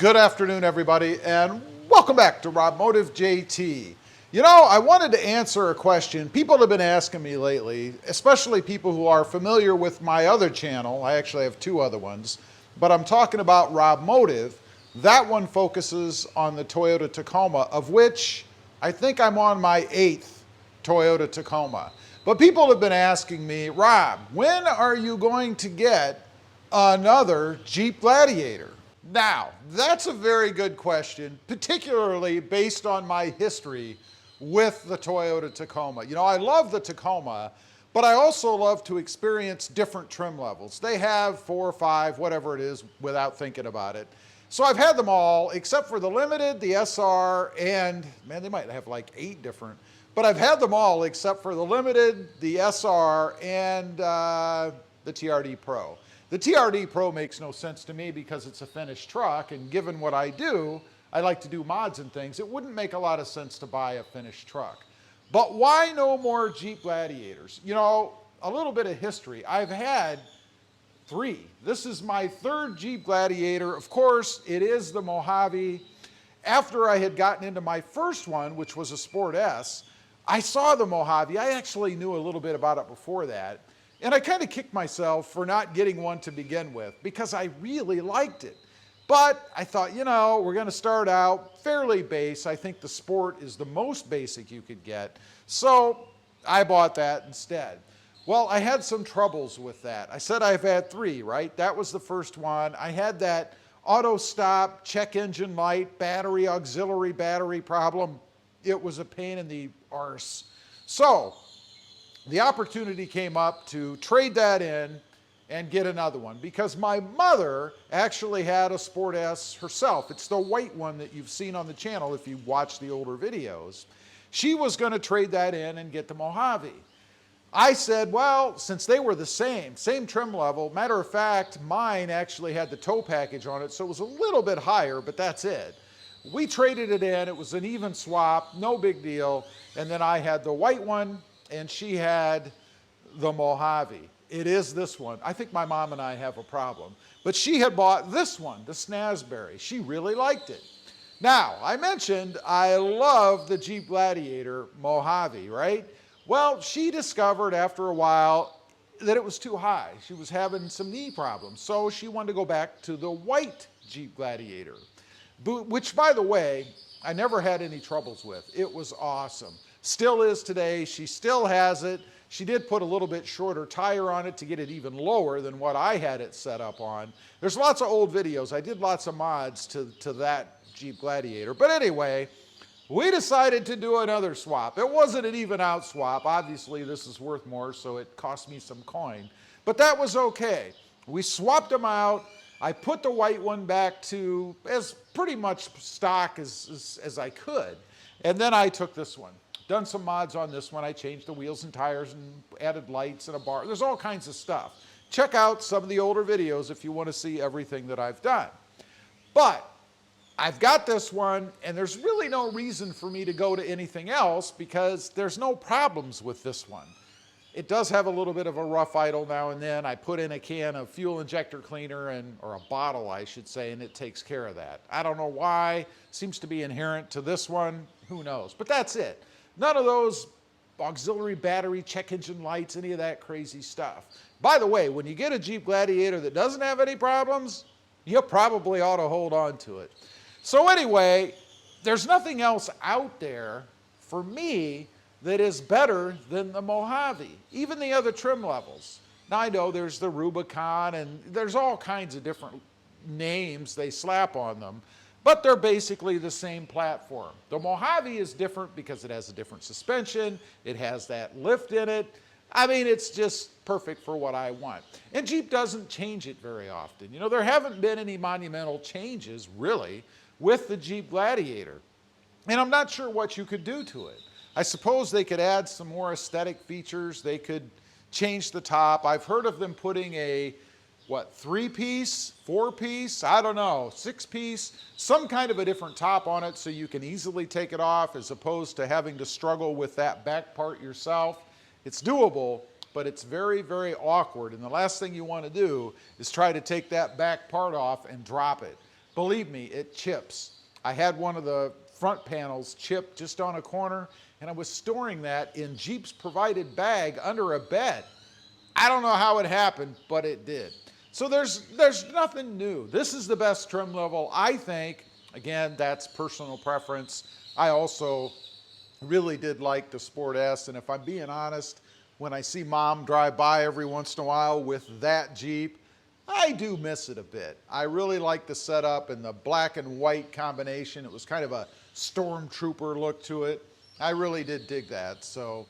Good afternoon, everybody, and welcome back to Robmotive JT. You know, I wanted to answer a question people have been asking me lately, especially people who are familiar with my other channel. I actually have two other ones, but I'm talking about Robmotive. That one focuses on the Toyota Tacoma, of which I think I'm on my 8th Toyota Tacoma. But people have been asking me, Rob, when are you going to get another Jeep Gladiator? Now, that's a very good question, particularly based on my history with the Toyota Tacoma. You know, I love the Tacoma, but I also love to experience different trim levels. They have 4 or 5, whatever it is, without thinking about it. So I've had them all, except for the Limited, the SR, and man, they might have like 8 different. But I've had them all except for the Limited, the SR, and the TRD Pro. The TRD Pro makes no sense to me because it's a finished truck, and given what I do, I like to do mods and things. It wouldn't make a lot of sense to buy a finished truck. But why no more Jeep Gladiators? You know, a little bit of history. I've had 3. This is my 3rd Jeep Gladiator. Of course, it is the Mojave. After I had gotten into my first one, which was a Sport S, I saw the Mojave. I actually knew a little bit about it before that. And I kind of kicked myself for not getting one to begin with because I really liked it. But I thought, you know, we're going to start out fairly base. I think the Sport is the most basic you could get. So I bought that instead. Well, I had some troubles with that. I said I've had 3, right? That was the first one. I had that auto stop, check engine light, battery, auxiliary battery problem. It was a pain in the arse. So the opportunity came up to trade that in and get another one because my mother actually had a Sport S herself. It's the white one that you've seen on the channel if you watch the older videos. She was going to trade that in and get the Mojave. I said, well, since they were the same trim level, matter of fact, mine actually had the tow package on it, so it was a little bit higher, but that's it. We traded it in. It was an even swap, no big deal. And then I had the white one, and she had the Mojave. It is this one. I think my mom and I have a problem. But she had bought this one, the Snazberry. She really liked it. Now, I mentioned I love the Jeep Gladiator Mojave, right? Well, she discovered after a while that it was too high. She was having some knee problems. So she wanted to go back to the white Jeep Gladiator, which, by the way, I never had any troubles with. It was awesome. Still is today. She still has it. She did put a little bit shorter tire on it to get it even lower than what I had it set up on. There's lots of old videos. I did lots of mods to that Jeep Gladiator. But anyway, we decided to do another swap. It wasn't an even out swap. Obviously, this is worth more, so it cost me some coin. But that was okay. We swapped them out. I put the white one back to as pretty much stock as I could. And then I took this one. Done some mods on this one. I changed the wheels and tires and added lights and a bar. There's all kinds of stuff. Check out some of the older videos if you want to see everything that I've done. But I've got this one, and there's really no reason for me to go to anything else because there's no problems with this one. It does have a little bit of a rough idle now and then. I put in a can of fuel injector cleaner, or a bottle, I should say, and it takes care of that. I don't know why. Seems to be inherent to this one. Who knows? But that's it. None of those auxiliary battery, check engine lights, any of that crazy stuff. By the way, when you get a Jeep Gladiator that doesn't have any problems, you probably ought to hold on to it. So anyway, there's nothing else out there for me that is better than the Mojave, even the other trim levels. Now I know there's the Rubicon and there's all kinds of different names they slap on them, but they're basically the same platform. The Mojave is different because it has a different suspension, it has that lift in it. I mean, it's just perfect for what I want. And Jeep doesn't change it very often. You know, there haven't been any monumental changes, really, with the Jeep Gladiator. And I'm not sure what you could do to it. I suppose they could add some more aesthetic features. They could change the top. I've heard of them putting a, 3-piece, 4-piece, I don't know, 6-piece, some kind of a different top on it so you can easily take it off as opposed to having to struggle with that back part yourself. It's doable, but it's very, very awkward. And the last thing you want to do is try to take that back part off and drop it. Believe me, it chips. I had one of the front panels chipped just on a corner, and I was storing that in Jeep's provided bag under a bed. I don't know how it happened, but it did. So there's nothing new. This is the best trim level, I think. Again, that's personal preference. I also really did like the Sport S, and if I'm being honest, when I see Mom drive by every once in a while with that Jeep, I do miss it a bit. I really like the setup and the black and white combination. It was kind of a stormtrooper look to it. I really did dig that. So,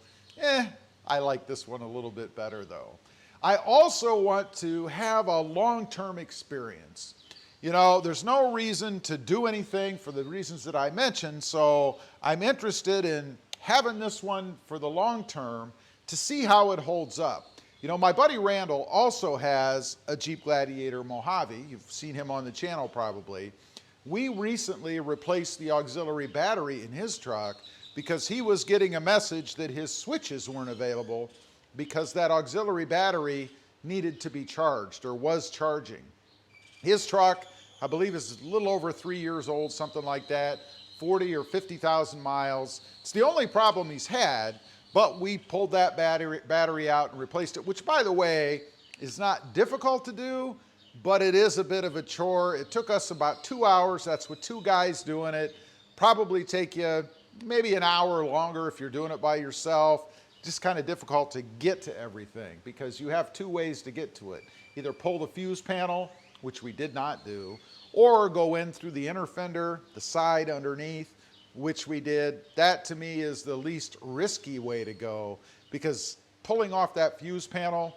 I like this one a little bit better though. I also want to have a long-term experience. You know, there's no reason to do anything for the reasons that I mentioned, so I'm interested in having this one for the long term to see how it holds up. You know, my buddy Randall also has a Jeep Gladiator Mojave. You've seen him on the channel probably. We recently replaced the auxiliary battery in his truck because he was getting a message that his switches weren't available because that auxiliary battery needed to be charged or was charging. His truck, I believe, is a little over 3 years old, something like that, 40 or 50,000 miles. It's the only problem he's had. But we pulled that battery out and replaced it, which, by the way, is not difficult to do, but it is a bit of a chore. It took us about 2 hours. That's with 2 guys doing it. Probably take you maybe an hour longer if you're doing it by yourself. Just kind of difficult to get to everything because you have 2 ways to get to it. Either pull the fuse panel, which we did not do, or go in through the inner fender, the side underneath, which we did. That to me is the least risky way to go because pulling off that fuse panel,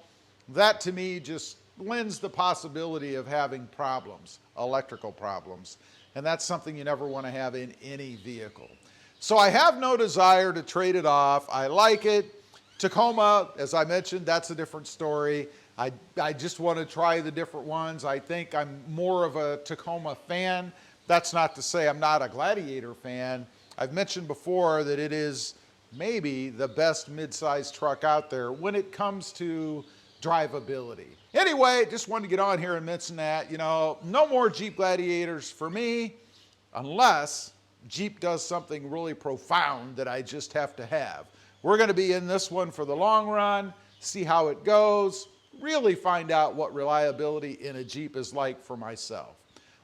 that to me just lends the possibility of having problems, electrical problems. And that's something you never want to have in any vehicle. So I have no desire to trade it off. I like it. Tacoma, as I mentioned, that's a different story. I just want to try the different ones. I think I'm more of a Tacoma fan. That's not to say I'm not a Gladiator fan. I've mentioned before that it is maybe the best mid-size truck out there when it comes to drivability. Anyway, just wanted to get on here and mention that, you know, no more Jeep Gladiators for me unless Jeep does something really profound that I just have to have. We're going to be in this one for the long run, see how it goes, really find out what reliability in a Jeep is like for myself.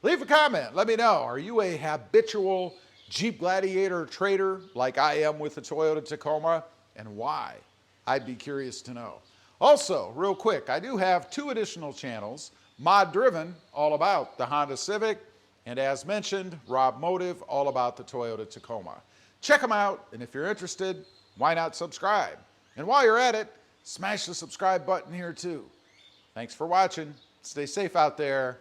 Leave a comment. Let me know. Are you a habitual Jeep Gladiator trader like I am with the Toyota Tacoma, and why? I'd be curious to know. Also, real quick, I do have 2 additional channels. Mod Driven, all about the Honda Civic, and as mentioned, Rob Motive, all about the Toyota Tacoma. Check them out, and if you're interested, why not subscribe? And while you're at it, smash the subscribe button here too. Thanks for watching. Stay safe out there.